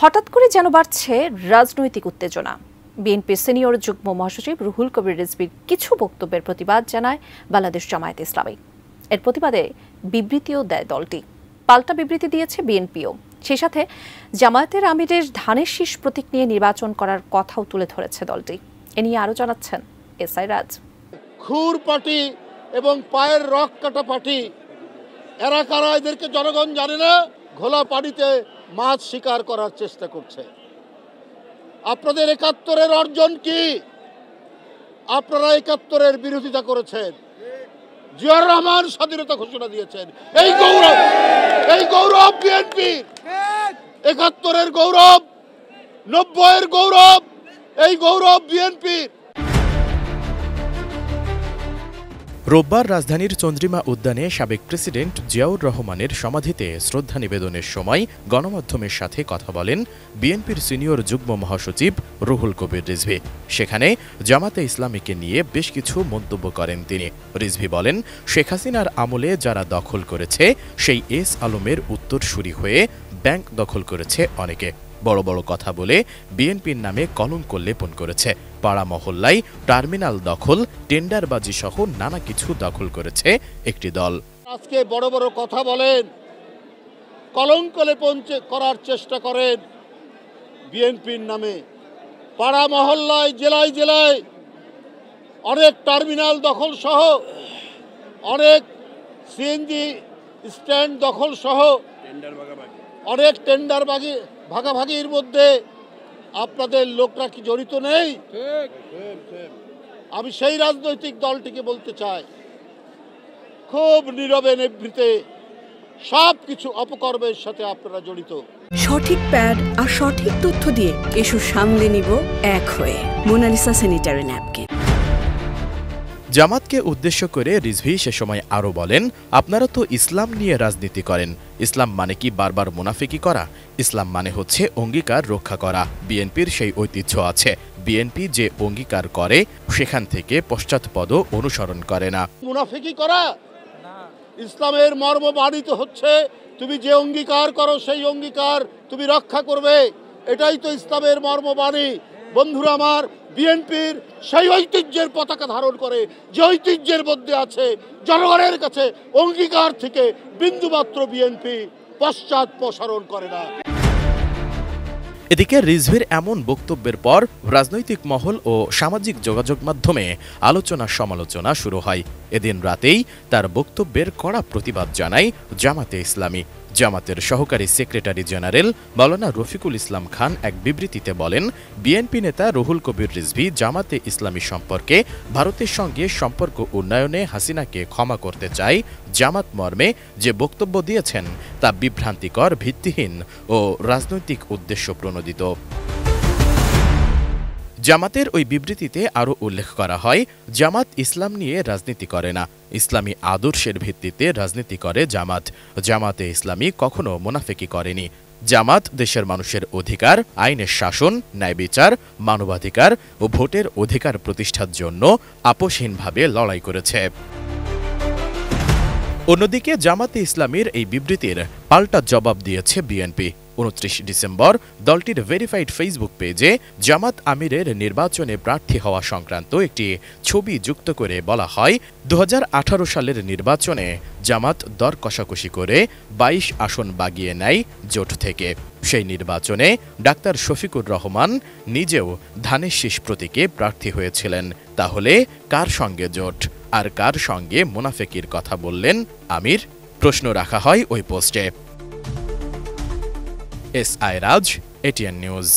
হঠাৎ করে যেন বাড়ছে রাজনৈতিক উত্তেজনা। বিএনপির সিনিয়র যুগ্ম মহাসচিব রুহুল কবির রিজভীর কিছু বক্তব্যের প্রতিবাদ জানায় বাংলাদেশ জামায়াতে ইসলামী। এর প্রতিবাদে বিবৃতিও দেয় দলটি। পাল্টা বিবৃতি দিয়েছে বিএনপিও। সেই সাথে জামায়াতের আমিরের ধানের শীষ প্রতীক নিয়ে নির্বাচন করার কথাও তুলে ধরেছে দলটি। এ নিয়ে আরও জানাচ্ছেন এসআই রাজ। খুর পার্টি এবং পায়ের রক কাটা পার্টি, এরা কারা এদেরকে জনগণ জানে না। ঘোলা পানিতে মাছ শিকার করার চেষ্টা করছে। আপনাদের ৭১-এর অর্জন কি? আপনারা ৭১-এর বিরোধিতা করেছেন। জিয়াউর রহমান স্বাধীনতা ঘোষণা দিয়েছেন। এই গৌরব বিএনপির। ৭১-এর গৌরব, ৯০-এর গৌরব, এই গৌরব বিএনপির। রোববার রাজধানীর চন্দ্রিমা উদ্যানে সাবেক প্রেসিডেন্ট জিয়াউর রহমানের সমাধিতে শ্রদ্ধা নিবেদনের সময় গণমাধ্যমের সাথে কথা বলেন বিএনপির সিনিয়র যুগ্ম মহাসচিব রুহুল কবির রিজভী। সেখানে জামাতে ইসলামীকে নিয়ে বেশ কিছু মন্তব্য করেন তিনি। রিজভী বলেন, শেখ হাসিনার আমলে যারা দখল করেছে সেই এস আলমের উত্তরসূরি হয়ে ব্যাংক দখল করেছে অনেকে। বড় বড় কথা বলে বিএনপির নামে কলঙ্ক লেপন করেছে। পাড়া মহল্লায় টার্মিনাল দখল, টেন্ডারবাজি সহ নানা কিছু দখল করেছে একটি দল। আজকে বড় বড় কথা বলেন, কলঙ্ক লেপন করার চেষ্টা করেন বিএনপির নামে। পাড়া মহল্লায়, জেলায় জেলায় অনেক টার্মিনাল দখল সহ, অনেক সিএনজি স্ট্যান্ড দখল সহ, অনেক টেন্ডার ভাগাভাগির মধ্যে আপনাদের লোকরা কি জড়িত নেই? আমি সেই রাজনৈতিক দলটিকে বলতে চাই, খুব নীরবে নিভৃতে সবকিছু অপকর্মের সাথে আপনারা জড়িত। সঠিক প্যাড আর সঠিক তথ্য দিয়ে এসব সামলে নিব এক হয়ে। Monalisa sanitary napkin. জামাতকে উদ্দেশ্য করে রিজভী সে সময় আরও বলেন, আপনারা তো ইসলাম নিয়ে রাজনীতি করেন। ইসলাম মানে কি বারবার মুনাফিকি করা? ইসলাম মানে হচ্ছে অঙ্গীকার রক্ষা করা। বিএনপির সেই ঐতিহ্য আছে। বিএনপি যে অঙ্গীকার করে সেখান থেকে পশ্চাৎপদ অনুসরণ করে না। মুনাফিকি করা ইসলামের মর্মবাণিত হচ্ছে, তুমি যে অঙ্গীকার করো সেই অঙ্গীকার তুমি রক্ষা করবে। এটাই তো ইসলামের মর্মবাণী। বন্ধুরা আমার, বিএনপির সেই ঐতিহ্যের পতাকা ধারণ করে, যে ঐতিহ্যের মধ্যে আছে জনগণের কাছে অঙ্গীকার থেকে বিন্দুমাত্র বিএনপি পশ্চাৎপসরণ করে না। এদিকে রিজভীর এমন বক্তব্যের পর রাজনৈতিক মহল ও সামাজিক যোগাযোগ মাধ্যমে আলোচনা সমালোচনা শুরু হয়। এদিন রাতেই তার বক্তব্যের কড়া প্রতিবাদ জানায় জামাতে ইসলামী। জামাতের সহকারী সেক্রেটারি জেনারেল মাওলানা রফিকুল ইসলাম খান এক বিবৃতিতে বলেন, বিএনপি নেতা রুহুল কবির রিজভী জামাতে ইসলামী সম্পর্কে ভারতের সঙ্গে সম্পর্ক উন্নয়নে হাসিনাকে ক্ষমা করতে চায়। জামাত মর্মে যে বক্তব্য দিয়েছেন তা বিভ্রান্তিকর, ভিত্তিহীন ও রাজনৈতিক উদ্দেশ্য প্রণোদিত। জামাতের ওই বিবৃতিতে আরও উল্লেখ করা হয়, জামাত ইসলাম নিয়ে রাজনীতি করে না, ইসলামী আদর্শের ভিত্তিতে রাজনীতি করে জামাত। জামাতে ইসলামী কখনো মুনাফিকি করেনি। জামাত দেশের মানুষের অধিকার, আইনের শাসন, ন্যায় বিচার, মানবাধিকার ও ভোটের অধিকার প্রতিষ্ঠার জন্য আপোষহীনভাবে লড়াই করেছে। অন্যদিকে জামাতে ইসলামীর এই বিবৃতির পাল্টা জবাব দিয়েছে বিএনপি। ২৯ ডিসেম্বর দলটির ভেরিফাইড ফেসবুক পেজে জামাত আমিরের নির্বাচনে প্রার্থী হওয়া সংক্রান্ত একটি ছবি যুক্ত করে বলা হয়, ২০১৮ সালের নির্বাচনে জামাত দর কষাকষি করে ২২ আসন বাগিয়ে নেয় জোট থেকে। সেই নির্বাচনে ডাক্তার শফিকুর রহমান নিজেও ধানের শীষ প্রতীকে প্রার্থী হয়েছিলেন। তাহলে কার সঙ্গে জোট আর কার সঙ্গে মুনাফিকির কথা বললেন আমির? প্রশ্ন রাখা হয় ওই পোস্টে। এসআই রাজ, এটিএন নিউজ।